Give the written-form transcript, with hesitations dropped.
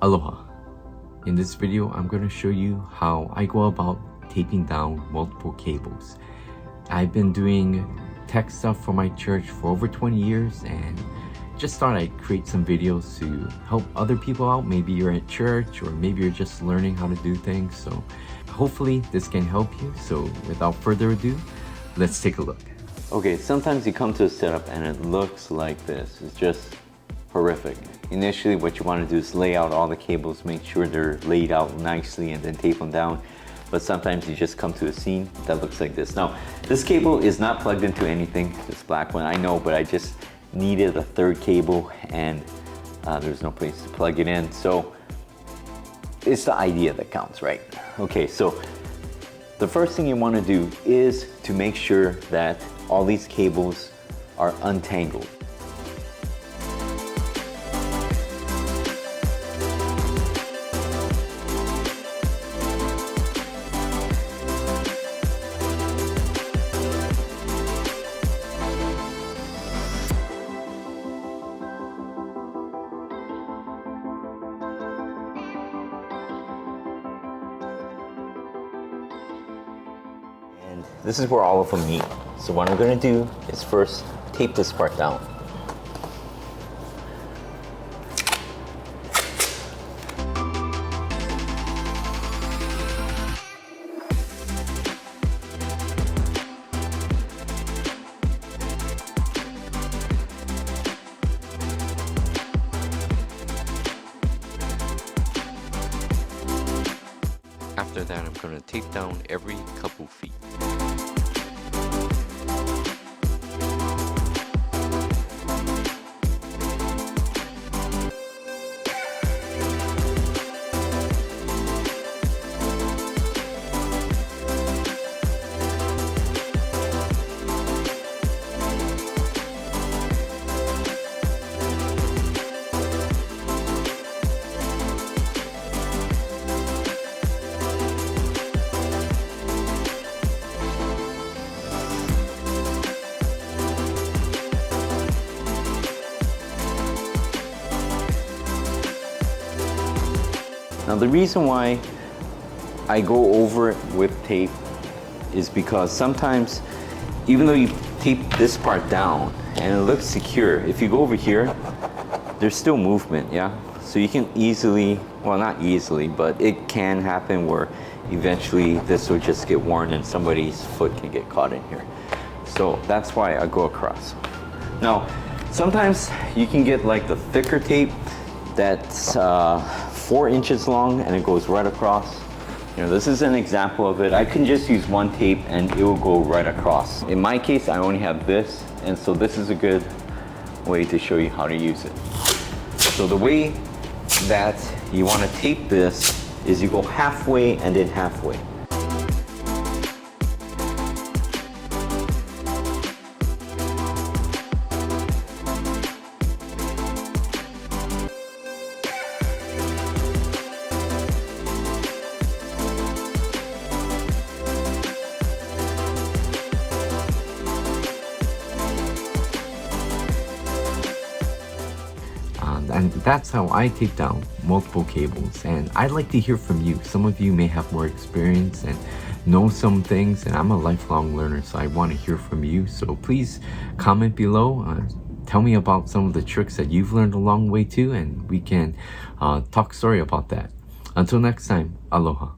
Aloha. In this video, I'm going to show you how I go about taping down multiple cables. I've been doing tech stuff for my church for over 20 years and just thought I'd create some videos to help other people out. Maybe you're at church or maybe you're just learning how to do things. So hopefully this can help you. So without further ado, let's take a look. Okay, sometimes you come to a setup and it looks like this. It's just horrific. Initially, what you want to do is lay out all the cables, make sure they're laid out nicely and then tape them down. But sometimes you just come to a scene that looks like this. Now, this cable is not plugged into anything, this black one, I know, but I just needed a third cable and there's no place to plug it in. So it's the idea that counts, right? Okay, so the first thing you want to do is to make sure that all these cables are untangled. And this is where all of them meet. So what I'm going to do is first tape this part down. After that, I'm going to tape down every couple feet. Now the reason why I go over it with tape is because sometimes, even though you tape this part down and it looks secure, if you go over here, there's still movement, yeah? So you can easily, well not easily, but it can happen where eventually this will just get worn and somebody's foot can get caught in here. So that's why I go across. Now, sometimes you can get like the thicker tape that's 4 inches long and it goes right across. You know, this is an example of it. I can just use one tape and it will go right across. In my case, I only have this, and so this is a good way to show you how to use it. So the way that you want to tape this is you go halfway and then halfway. And that's how I tape down multiple cables, and I'd like to hear from you. Some of you may have more experience and know some things, and I'm a lifelong learner, so I want to hear from you. So please comment below, tell me about some of the tricks that you've learned along the way too, and we can talk story about that. Until next time, aloha.